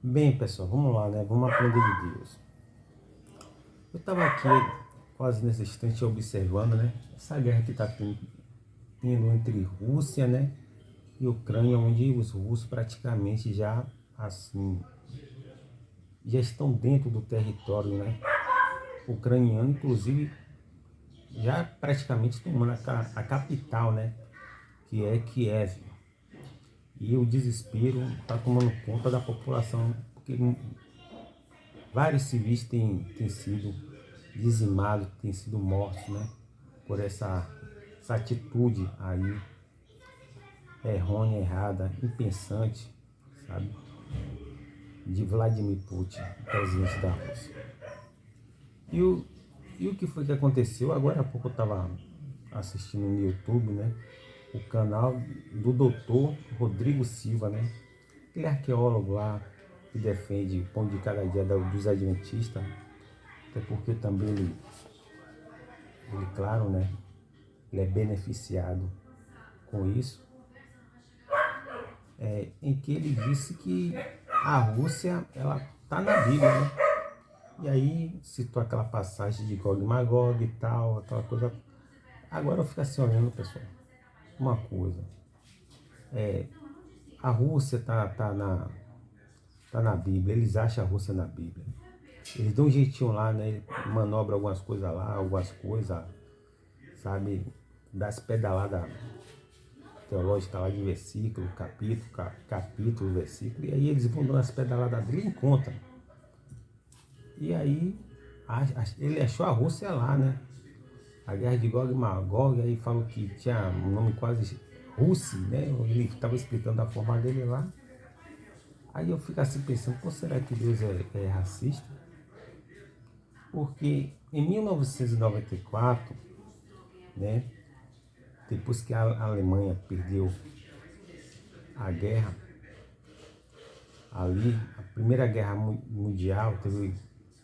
Bem, pessoal, vamos lá, né? Vamos aprender de Deus. Eu estava aqui, quase nesse instante, observando, né? Essa guerra que está tendo entre Rússia, né? E Ucrânia, onde os russos praticamente já, assim, já estão dentro do território, né? Ucraniano, inclusive, já praticamente tomando a capital, né? Que é Kiev. E o desespero está tomando conta da população, porque vários civis têm sido dizimados, têm sido mortos, né? Por essa atitude aí errônea, errada, impensante, sabe? De Vladimir Putin, presidente da Rússia. E o, e o que foi que aconteceu? Agora há pouco eu estava assistindo no YouTube, né? O canal do doutor Rodrigo Silva, né? Aquele arqueólogo lá que defende o pão de cada dia dos adventistas, até porque também ele, claro, né? Ele é beneficiado com isso, em que ele disse que a Rússia, ela tá na Bíblia, né? E aí citou aquela passagem de Gog e Magog e tal, aquela coisa. Agora eu fico assim olhando, pessoal, uma coisa. A Rússia tá na Bíblia, eles acham a Rússia na Bíblia. Eles dão um jeitinho lá, né? Manobra algumas coisas lá, algumas coisas, sabe? Das pedaladas teológicas lá de versículo, capítulo, versículo. E aí eles vão dando as pedaladas dele e encontram. E aí ele achou a Rússia lá, né? A guerra de Gog e Magog, aí falou que tinha um nome quase Rússia, né? Ele estava explicando a forma dele lá. Aí eu fico assim pensando, pô, será que Deus é racista? Porque em 1994, né, depois que a Alemanha perdeu a guerra, ali, a Primeira Guerra Mundial, teve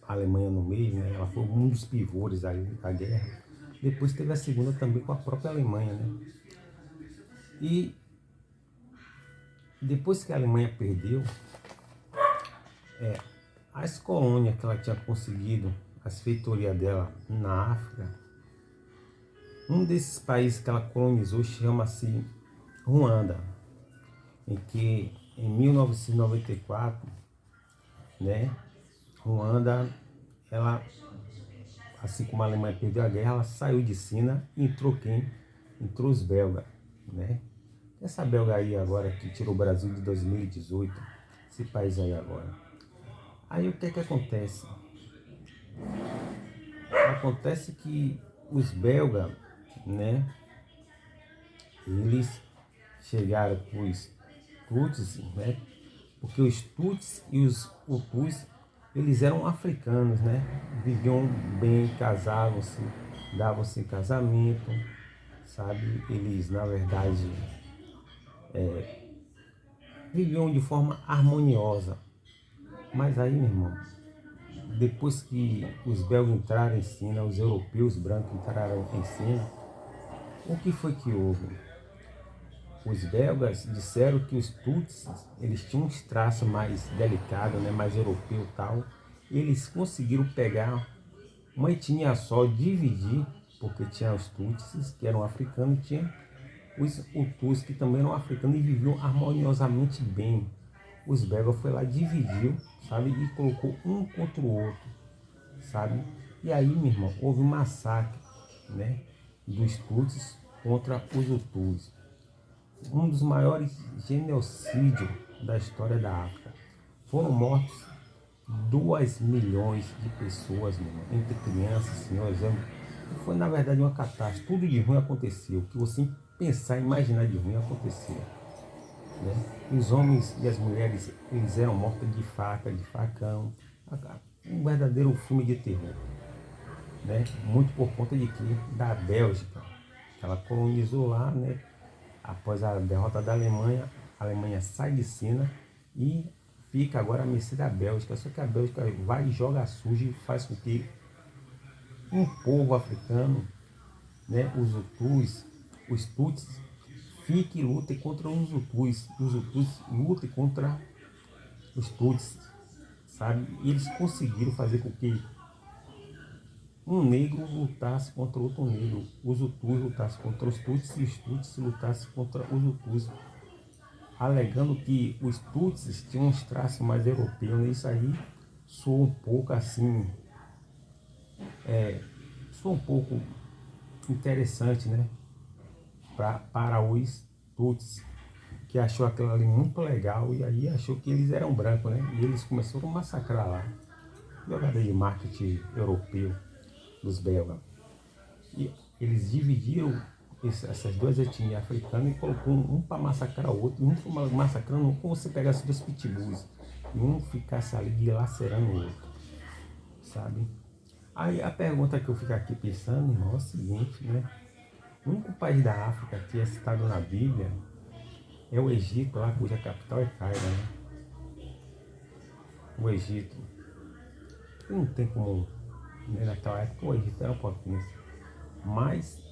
a Alemanha no meio, né, ela foi um dos pivôs ali da guerra. Depois teve a segunda também com a própria Alemanha, né? E depois que a Alemanha perdeu, as colônias que ela tinha conseguido, as feitorias dela na África, um desses países que ela colonizou chama-se Ruanda, em que em 1994, né, Ruanda, ela, assim como a Alemanha perdeu a guerra, ela saiu de cena e entrou quem? Entrou os belgas, né? Essa belga aí agora que tirou o Brasil de 2018, esse país aí agora. Aí o que é que acontece? Acontece que os belgas, né, eles chegaram para os Tutsis, né, porque os Tutsis e os Hutus, eles eram africanos, né, viviam bem, casavam-se, davam-se em casamento, sabe, eles na verdade viviam de forma harmoniosa. Mas aí, meu irmão, depois que os belgas entraram em cena, os europeus brancos entraram em cena, o que foi que houve? Os belgas disseram que os tutsis, eles tinham uns traços mais delicados, né, mais europeu e tal. E eles conseguiram pegar uma etnia só, dividir, porque tinha os tutsis, que eram africanos, e tinha os hutus, que também eram africanos e viviam harmoniosamente bem. Os belgas foi lá, dividiu, sabe, e colocou um contra o outro, sabe? E aí, meu irmão, houve um massacre, né, dos tutsis contra os hutus, um dos maiores genocídios da história da África. Foram mortos 2 milhões de pessoas, meu irmão, entre crianças, senhores. Foi na verdade uma catástrofe. Tudo de ruim aconteceu. O que você pensar e imaginar de ruim aconteceu, né? Os homens e as mulheres, eles eram mortos de faca, de facão. Um verdadeiro filme de terror, né? Muito por conta de quê? Da Bélgica. Ela colonizou lá, né? Após a derrota da Alemanha, a Alemanha sai de cena e fica agora à mercê da Bélgica. Só que a Bélgica vai e joga sujo e faz com que um povo africano, né, os Hutus, os Tutsis, fiquem e lutem contra os Hutus. Os Hutus lutem contra os Tutsis. sabe? E eles conseguiram fazer com que um negro lutasse contra outro negro, os Hutus lutassem contra os Tutsis e os Tutsis lutassem contra os Hutus, alegando que os Tutsis tinham uns traços mais europeus, né? Isso aí soa um pouco assim, soa um pouco interessante, né? Para os Tutsis, que achou aquilo ali muito legal e aí achou que eles eram brancos, né? E eles começaram a massacrar lá. Jogada de marketing europeu dos belgas. E eles dividiram essas duas etnias africanas e colocou um para massacrar o outro, e um foi massacrando como se pegasse dois pitbulls e um ficasse ali dilacerando o outro, sabe? Aí a pergunta que eu fico aqui pensando, irmão, é o seguinte, né? O único país da África que é citado na Bíblia é o Egito, lá cuja capital é Cairo, né? O Egito. Não tem como, né, naquela época o Egito era uma potência. Mas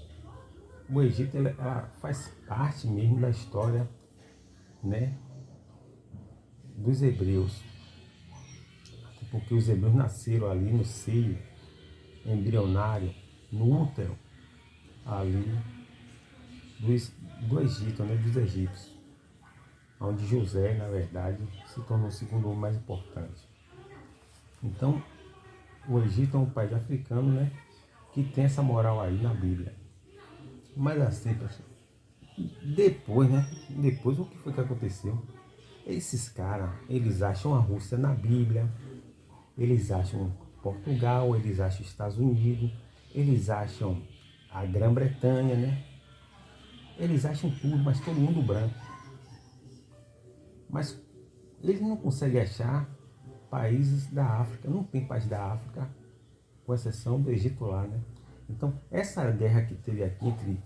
o Egito ela faz parte mesmo da história, né, dos hebreus. Porque os hebreus nasceram ali no seio embrionário, no útero ali do Egito, né, dos egípcios. Onde José, na verdade, se tornou o segundo homem mais importante. Então, o Egito é um país africano, né, que tem essa moral aí na Bíblia. Mas assim, pessoal, depois, né, depois o que foi que aconteceu? Esses caras, eles acham a Rússia na Bíblia, eles acham Portugal, eles acham Estados Unidos, eles acham a Grã-Bretanha, né? Eles acham tudo, mas todo mundo branco. Mas eles não conseguem achar países da África, não tem país da África, com exceção do Egito lá, né? Então, essa guerra que teve aqui entre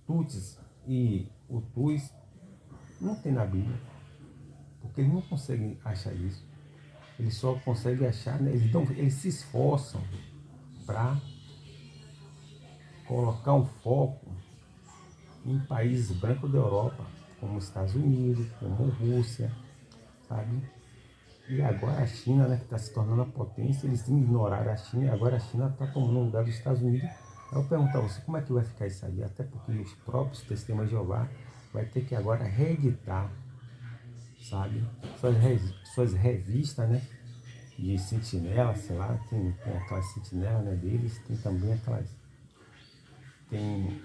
Tutsis e Hutus não tem na Bíblia, porque eles não conseguem achar isso. Eles só conseguem achar, né? Eles se esforçam para colocar um foco em países brancos da Europa, como Estados Unidos, como Rússia, sabe? E agora a China, né, que está se tornando a potência, eles ignoraram a China e agora a China está tomando o lugar dos Estados Unidos. Eu pergunto a você, como é que vai ficar isso aí? Até porque os próprios Testemunhas de Jeová vai ter que agora reeditar, sabe? Suas revistas, né? De sentinela, sei lá, tem aquelas sentinelas, né, deles, tem também aquelas. Tem.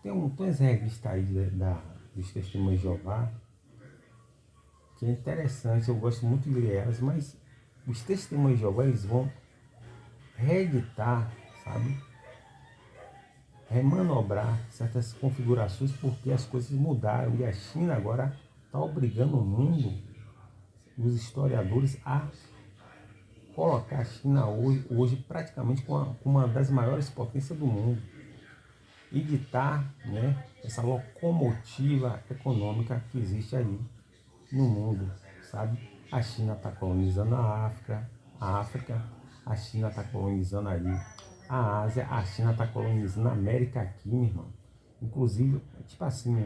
Tem umas revistas aí dos Testemunhos de Jeová, que é interessante, eu gosto muito de ler elas, mas os Testemunhos de Jeová eles vão reeditar, sabe? Remanobrar certas configurações porque as coisas mudaram e a China agora está obrigando o mundo, os historiadores, a colocar a China hoje praticamente como uma das maiores potências do mundo e ditar, né, essa locomotiva econômica que existe aí no mundo, sabe? A China está colonizando a África, a China está colonizando ali a Ásia, a China está colonizando a América aqui, meu irmão. Inclusive, tipo assim,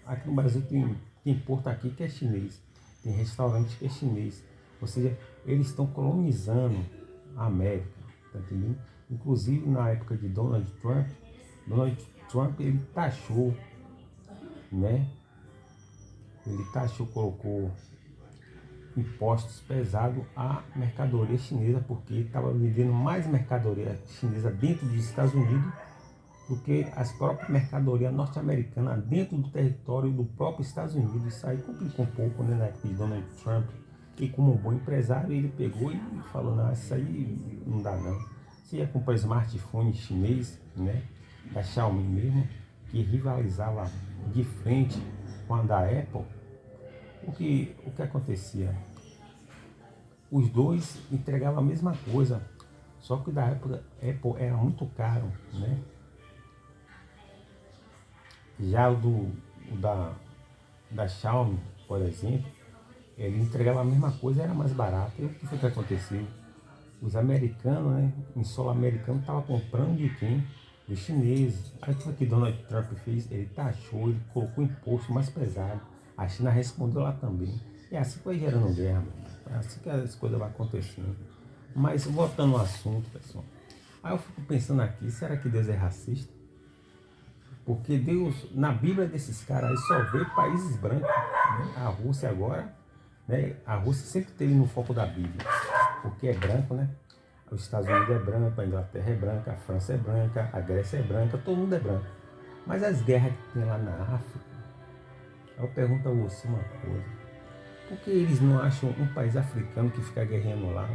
aqui no Brasil tem porto aqui que é chinês, tem restaurante que é chinês. Ou seja, eles estão colonizando a América, tá entendendo? Inclusive na época de Donald Trump ele taxou, né? Ele taxou, colocou impostos pesados à mercadoria chinesa, porque estava vendendo mais mercadoria chinesa dentro dos Estados Unidos do que as próprias mercadorias norte-americanas dentro do território do próprio Estados Unidos. Isso aí complicou um pouco, né, na época de Donald Trump. E como um bom empresário, ele pegou e falou, não, isso aí não dá não. Você ia comprar smartphone chinês, né, da Xiaomi mesmo, que rivalizava de frente com a da Apple, o que acontecia? Os dois entregavam a mesma coisa, só que da época Apple era muito caro, né? Já da Xiaomi, por exemplo, ele entregava a mesma coisa, era mais barato. E o que foi que aconteceu? Os americanos, né, em solo americano, estavam comprando de quem? Dos chineses. Aí o que foi que Donald Trump fez? Ele taxou, ele colocou imposto mais pesado. A China respondeu lá também. E assim foi gerando guerra, é assim que as coisas vão acontecendo. Mas voltando ao assunto, pessoal. Aí eu fico pensando aqui, será que Deus é racista? Porque Deus, na Bíblia desses caras aí, só vê países brancos. Né? A Rússia agora, né? A Rússia sempre esteve no foco da Bíblia. Porque é branco, né? Os Estados Unidos é branco, a Inglaterra é branca, a França é branca, a Grécia é branca, todo mundo é branco. Mas as guerras que tem lá na África, eu pergunto a você uma coisa. Por que eles não acham um país africano que fica guerreando lá?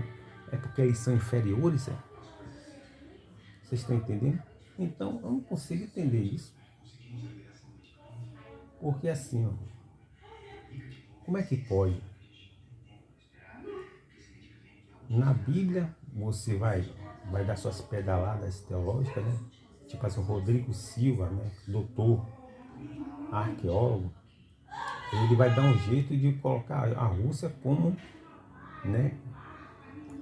É porque eles são inferiores? É? Vocês estão entendendo? Então, eu não consigo entender isso. Porque assim, ó, como é que pode? Na Bíblia, você vai dar suas pedaladas teológicas, né? Tipo assim, o Rodrigo Silva, né? Doutor, arqueólogo, ele vai dar um jeito de colocar a Rússia como, né,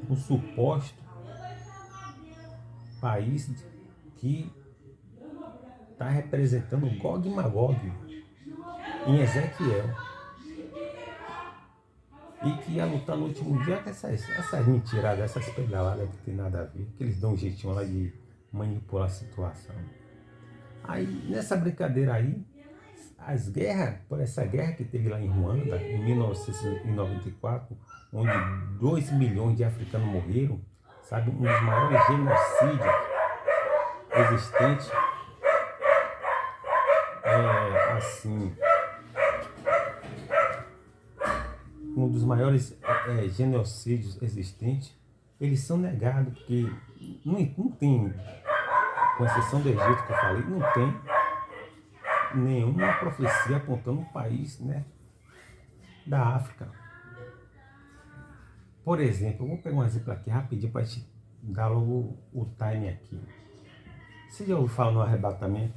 um suposto país que está representando Gog e Magog em Ezequiel. E que ia lutar no último dia com essas mentiradas, essas pedaladas que tem nada a ver, que eles dão um jeitinho lá de manipular a situação. Aí, nessa brincadeira aí, as guerras, por essa guerra que teve lá em Ruanda, em 1994, onde 2 milhões de africanos morreram, sabe, um dos maiores genocídios existentes, assim, um dos maiores genocídios existentes, eles são negados, porque não tem, com exceção do Egito que eu falei, não tem nenhuma profecia apontando um país, né, da África. Por exemplo, eu vou pegar um exemplo aqui rapidinho para te dar logo o time aqui. Você já ouviu falar no arrebatamento?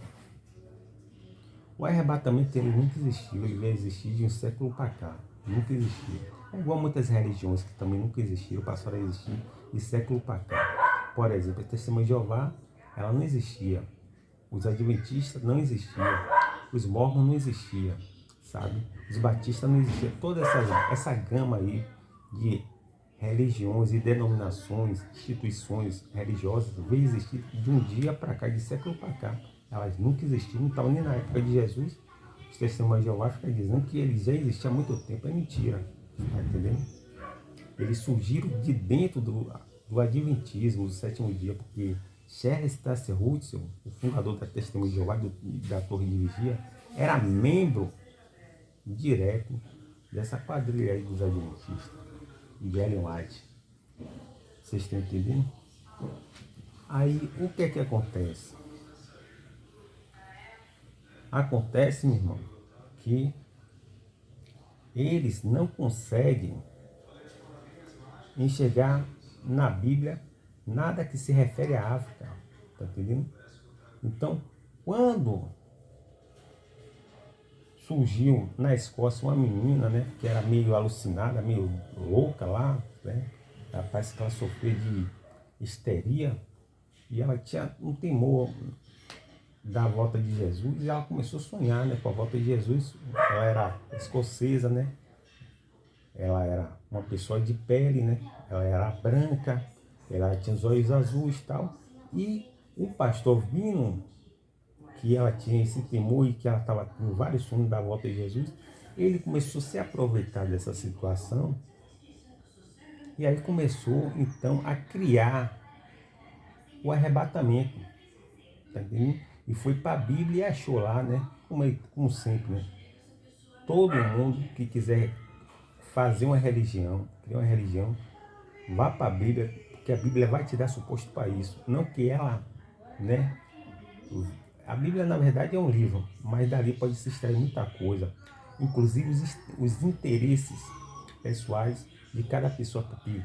O arrebatamento ele nunca existiu, ele veio existir de um século para cá. Nunca existiu. É igual muitas religiões que também nunca existiram, passaram a existir de século para cá. Por exemplo, a Testemunha de Jeová, ela não existia. Os adventistas não existiam. Os mormons não existiam, sabe? Os batistas não existiam. Toda essa gama aí de religiões e denominações, instituições religiosas veio existir de um dia para cá, de século para cá. Elas nunca existiram, não estavam nem na época de Jesus. Os testemunhos de Jeová ficam dizendo que eles já existiam há muito tempo. É mentira, tá entendendo? Eles surgiram de dentro do adventismo, do sétimo dia, porque Charles Taze Russell, o fundador da Testemunha de Jeová, da Torre de Vigia, era membro direto dessa quadrilha aí dos adventistas, de Ellen White. Vocês estão entendendo? Aí, o que é que acontece? Acontece, meu irmão, que eles não conseguem enxergar na Bíblia nada que se refere à África, tá entendendo? Então, quando surgiu na Escócia uma menina, né, que era meio alucinada, meio louca lá, né, parece que ela sofria de histeria, e ela tinha um temor da volta de Jesus, e ela começou a sonhar, né, com a volta de Jesus. Ela era escocesa, né, ela era uma pessoa de pele, né, ela era branca, ela tinha os olhos azuis e tal, e o pastor vindo que ela tinha esse temor e que ela estava com vários sonhos da volta de Jesus, ele começou a se aproveitar dessa situação, e aí começou então a criar o arrebatamento, tá entendendo? E foi para a Bíblia e achou lá, né? Como sempre, né? Todo mundo que quiser fazer uma religião, criar uma religião, vá para a Bíblia, porque a Bíblia vai te dar suposto para isso. Não que ela, né? A Bíblia, na verdade, é um livro, mas dali pode se extrair muita coisa, inclusive os interesses pessoais de cada pessoa, porque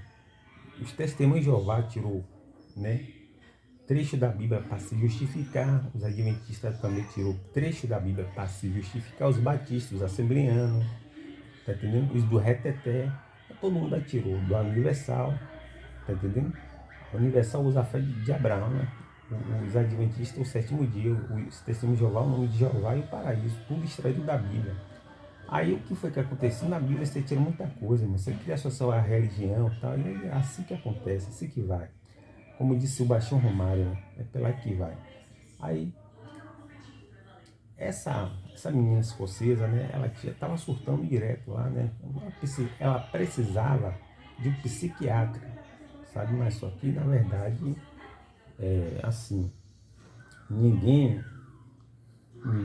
os testemunhos de Jeová tirou, né, trecho da Bíblia para se justificar, os adventistas também tirou trecho da Bíblia para se justificar, os batistas, os assembleanos, tá entendendo? Os do Reteté, todo mundo aí tirou, do Universal, tá entendendo? O Universal usa a fé de Abraão, né? Os adventistas, o sétimo dia, os testemunhos de Jeová, o nome de Jeová e o paraíso, tudo extraído da Bíblia. Aí o que foi que aconteceu? Na Bíblia você tira muita coisa, irmão. Você cria associação à religião e tal, e é assim que acontece, assim que vai. Como disse o Baixão Romário, né? É pela que vai. Aí, essa menina escocesa, né? Ela estava surtando direto lá, né? Ela precisava de um psiquiatra, sabe? Mas só que, na verdade, assim, ninguém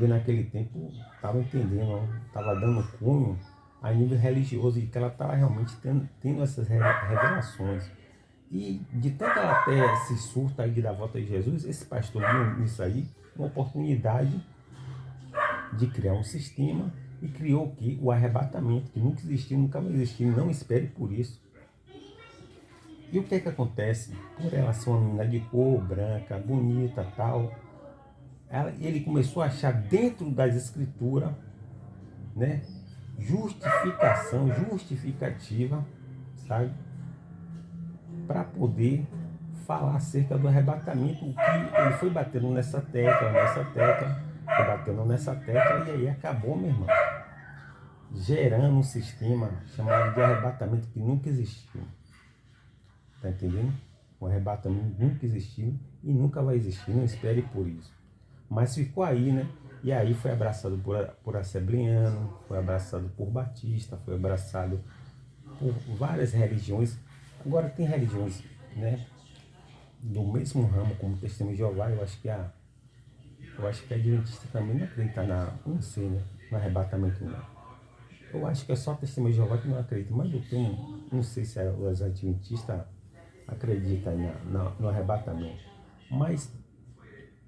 naquele tempo estava entendendo, estava dando cunho a nível religioso e que ela estava realmente tendo essas revelações. E de tanto ela ter esse surto aí da volta de Jesus, esse pastor viu nisso aí uma oportunidade de criar um sistema e criou o que? O arrebatamento, que nunca existiu, nunca vai existir, não espere por isso. E o que é que acontece? Por ela ser uma menina de cor, branca, bonita, tal, ele começou a achar dentro das escrituras, né, justificativa, sabe, para poder falar acerca do arrebatamento, o que ele foi batendo nessa tecla, foi batendo nessa tecla, e aí acabou, meu irmão, gerando um sistema chamado de arrebatamento que nunca existiu. Tá entendendo? O arrebatamento nunca existiu e nunca vai existir, não espere por isso. Mas ficou aí, né? E aí foi abraçado por assembleano, foi abraçado por batista, foi abraçado por várias religiões. Agora tem religiões, né, do mesmo ramo como o Testemunho de Jeová. Eu acho que a Adventista também não acredita não sei, né, no arrebatamento não. Eu acho que é só o Testemunho de Jeová que não acredita, mas não sei se os Adventistas acreditam no arrebatamento. Mas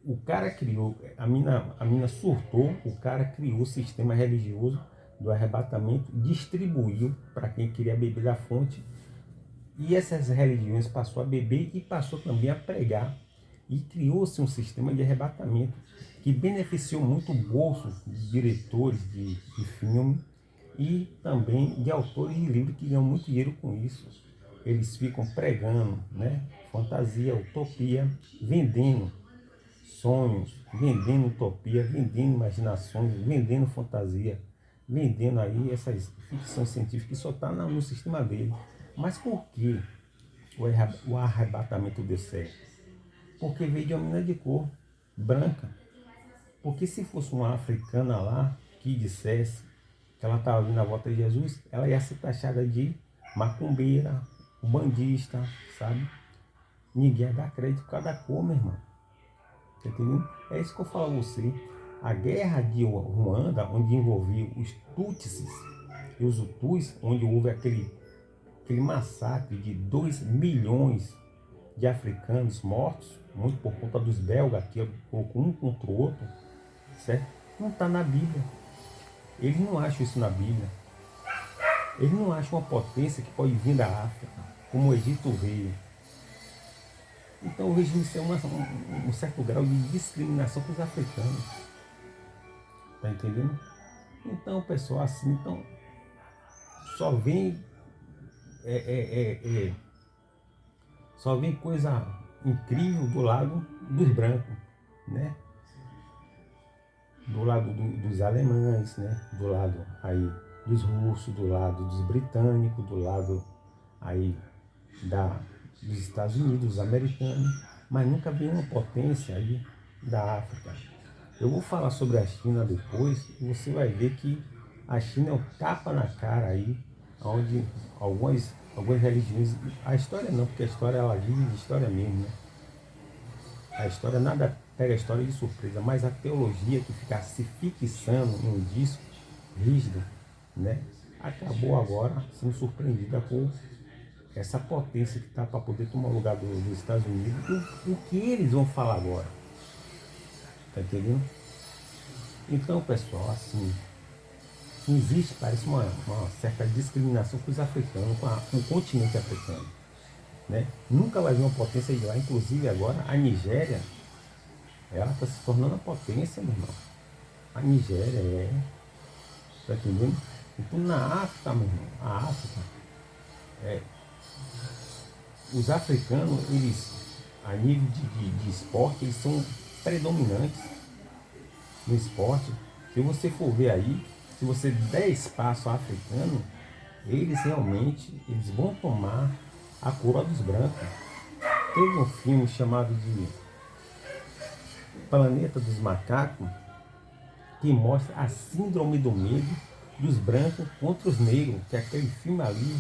o cara criou, a mina surtou, o cara criou o sistema religioso do arrebatamento, distribuiu para quem queria beber da fonte, e essas religiões passou a beber e passou também a pregar, e criou-se um sistema de arrebatamento que beneficiou muito o bolso de diretores de filme e também de autores de livros que ganham muito dinheiro com isso. Eles ficam pregando, né, fantasia, utopia, vendendo sonhos, vendendo utopia, vendendo imaginações, vendendo fantasia, vendendo aí essas ficções científicas que só está no sistema dele. Mas por que o arrebatamento deu certo? Porque veio de uma menina de cor branca. Porque se fosse uma africana lá que dissesse que ela estava vindo à volta de Jesus, ela ia ser taxada de macumbeira, bandista, sabe? Ninguém ia dar crédito por causa da cor, meu irmão. Tá entendendo? É isso que eu falo a você. A guerra de Ruanda, onde envolvia os Tutsis e os Hutus, onde houve aquele massacre de 2 milhões de africanos mortos, muito por conta dos belgas, que colocou um contra o outro, certo? Não está na Bíblia. Eles não acham isso na Bíblia. Eles não acham uma potência que pode vir da África, como o Egito veio. Então eu vejo isso um certo grau de discriminação com os africanos. Tá entendendo? Então, pessoal, assim, então, só vem só vem coisa incrível do lado dos brancos, né? Do lado dos alemães, né? Do lado aí dos russos, do lado dos britânicos, do lado aí dos Estados Unidos, dos americanos, mas nunca veio uma potência aí da África. Eu vou falar sobre a China depois e você vai ver que a China é um tapa na cara aí, onde algumas religiões, a história não, porque a história ela vive de história mesmo, né? A história nada pega a história de surpresa, mas a teologia que fica se fixando em um disco rígido, né? Acabou agora sendo surpreendida por essa potência que está para poder tomar o lugar dos Estados Unidos. O que eles vão falar agora? Tá entendendo? Então, pessoal, assim, existe, parece uma certa discriminação com os africanos, com o continente africano, né? Nunca vai vir uma potência de lá, inclusive agora a Nigéria, ela está se tornando uma potência, meu irmão. A Nigéria tá entendendo? Então na África, meu irmão, a África, os africanos, eles, a nível de esporte, eles são predominantes no esporte. Se você for ver aí, se você der espaço ao africano, eles realmente eles vão tomar a coroa dos brancos. Teve um filme chamado de Planeta dos Macacos, que mostra a síndrome do medo dos brancos contra os negros, que aquele filme ali,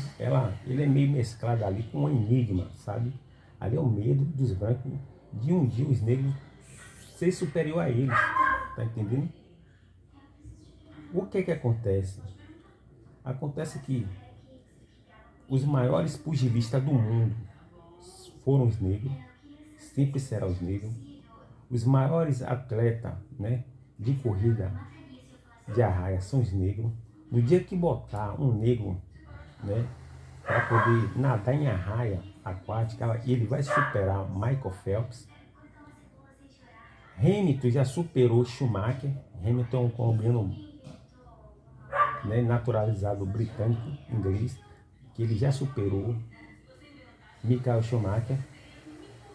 ele é meio mesclado ali com um enigma, sabe? Ali é o medo dos brancos de um dia os negros ser superior a eles, tá entendendo? O que que acontece? Acontece que os maiores pugilistas do mundo foram os negros, sempre serão os negros. Os maiores atletas, né, de corrida de arraia são os negros. No dia que botar um negro, né, para poder nadar em arraia aquática, ele vai superar Michael Phelps. Hamilton já superou Schumacher. Hamilton é um colombiano, né, naturalizado britânico, inglês, que ele já superou Michael Schumacher,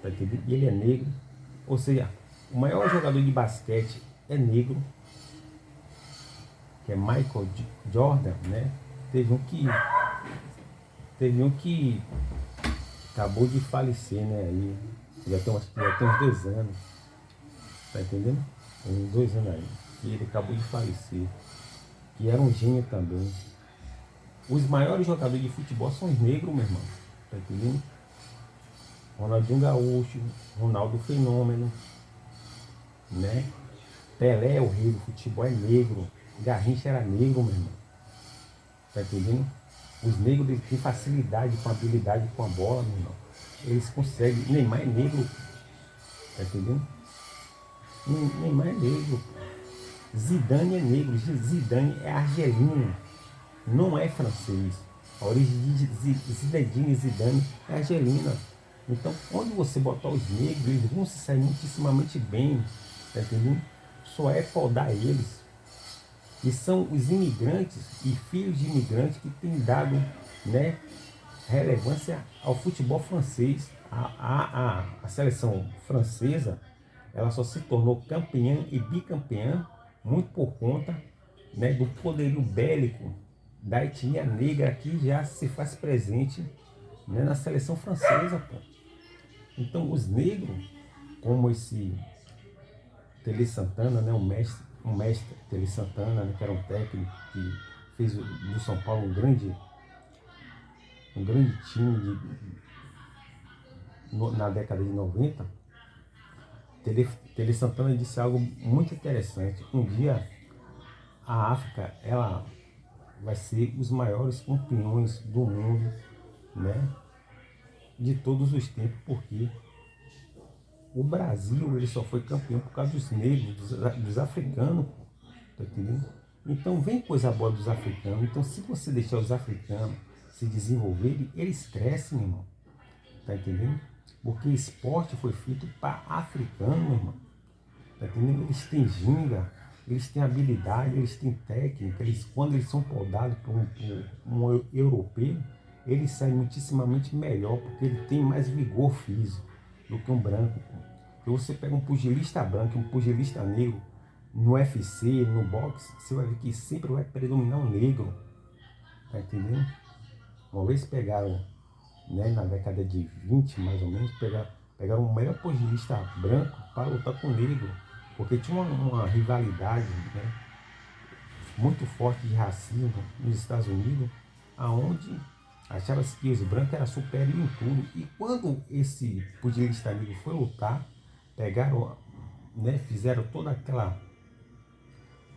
tá entendendo? E ele é negro. Ou seja, o maior jogador de basquete é negro, que é Michael Jordan, né? Teve um que acabou de falecer, né? Aí já tem uns 2 anos, tá entendendo? Tem uns 2 anos aí, que ele acabou de falecer, que era um gênio também. Os maiores jogadores de futebol são os negros, meu irmão, tá entendendo? Ronaldinho Gaúcho, Ronaldo Fenômeno, né? Pelé, o rei do futebol, é negro. Garrincha era negro, meu irmão. Tá entendendo? Os negros eles têm facilidade com habilidade com a bola, meu irmão. Eles conseguem. Neymar é negro. Tá entendendo? Neymar é negro. Zidane é negro. Zidane é argelino. Não é francês. A origem de Zinedine e Zidane é argelina. Então, quando você botar os negros, eles vão se sair muitíssimamente bem. Tá entendendo? Só é podar eles. E são os imigrantes e filhos de imigrantes que têm dado, né, relevância ao futebol francês. A seleção francesa, ela só se tornou campeã e bicampeã muito por conta, né, do poderio bélico da etnia negra que já se faz presente, né, na seleção francesa, pô. Então os negros, como esse Tele Santana, né, um mestre Tele Santana, né, que era um técnico que fez do São Paulo um grande time na década de 90. Tele Santana disse algo muito interessante. Um dia a África ela vai ser os maiores campeões do mundo, né, de todos os tempos, porque o Brasil ele só foi campeão por causa dos negros, dos africanos, tá entendendo? Então vem coisa boa dos africanos. Então se você deixar os africanos se desenvolverem, eles crescem, meu irmão. Tá entendendo? Porque esporte foi feito para africano, meu irmão. Tá entendendo? Eles têm ginga, eles têm habilidade, eles têm técnica. Quando eles são podados por um europeu, eles saem muitíssimamente melhor, porque ele tem mais vigor físico do que um branco. Então você pega um pugilista branco e um pugilista negro no UFC, no boxe, você vai ver que sempre vai predominar um negro. Tá entendendo? Uma vez pegaram, né, na década de 20 mais ou menos, pegaram o melhor pugilista branco para lutar com o negro, porque tinha uma rivalidade, né, muito forte de racismo nos Estados Unidos, aonde achava-se que os brancos eram superiores em tudo. E quando esse pugilista negro foi lutar, pegaram, né, fizeram toda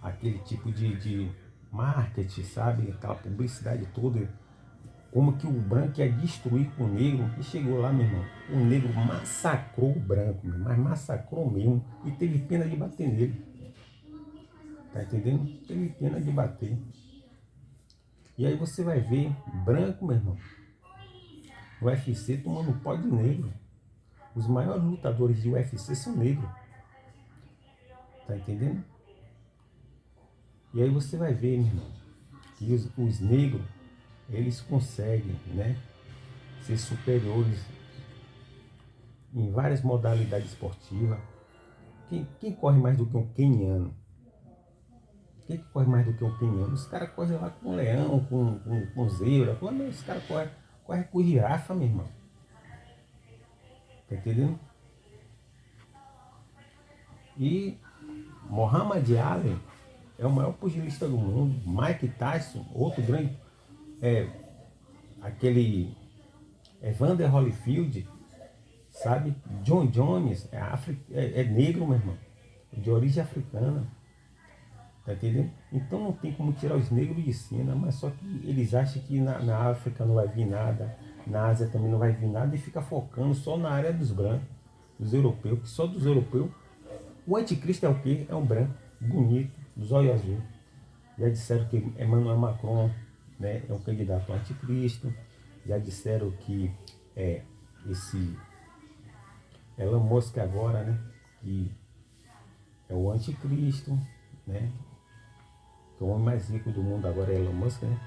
aquele tipo de marketing, sabe, aquela publicidade toda, como que o branco ia destruir com o negro, e chegou lá, meu irmão, o negro massacrou o branco, mas massacrou mesmo, e teve pena de bater nele, tá entendendo? Teve pena de bater. E aí você vai ver branco, meu irmão, no UFC tomando pó de negro. Os maiores lutadores de UFC são negros, tá entendendo? E aí você vai ver, meu irmão, que os negros, eles conseguem, né, ser superiores em várias modalidades esportivas. Quem corre mais do que um queniano? Quem que corre mais do que um pinhão? Os caras correm lá com leão, com zebra. Os caras correm com girafa, meu irmão. Tá entendendo? E Muhammad Ali é o maior pugilista do mundo. Mike Tyson, outro grande, aquele Evander Holyfield, sabe? John Jones é negro, meu irmão, de origem africana. Tá entendendo? Então não tem como tirar os negros de cena, mas só que eles acham que na África não vai vir nada, na Ásia também não vai vir nada e fica focando só na área dos brancos, dos europeus, que só dos europeus. O anticristo é o quê? É um branco, bonito, dos olhos azuis. Já disseram que Emmanuel Macron, né, é um candidato ao anticristo. Já disseram que esse Elon Musk agora, né, que é o anticristo, né, que é o homem mais rico do mundo agora é Elon Musk, né?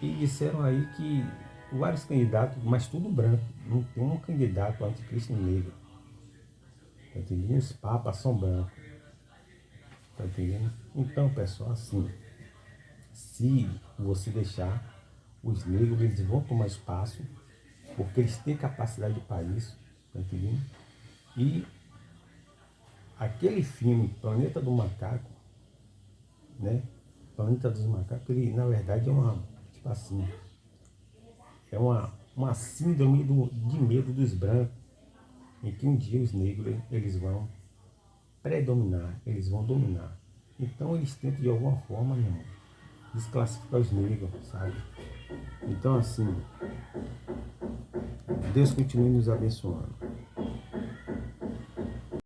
E disseram aí que vários candidatos, mas tudo branco, não tem um candidato ao anticristo negro. Tá entendendo? Os papas são brancos. Tá entendendo? Então, pessoal, assim, se você deixar, os negros eles vão tomar espaço, porque eles têm capacidade para isso, tá entendendo? E aquele filme, Planeta do Macaco, né? Planeta dos Macacos, ele na verdade é uma, tipo assim, é uma síndrome de medo dos brancos, em que um dia os negros eles vão predominar, eles vão dominar. Então eles tentam de alguma forma, meu irmão, desclassificar os negros, sabe? Então assim, Deus continue nos abençoando.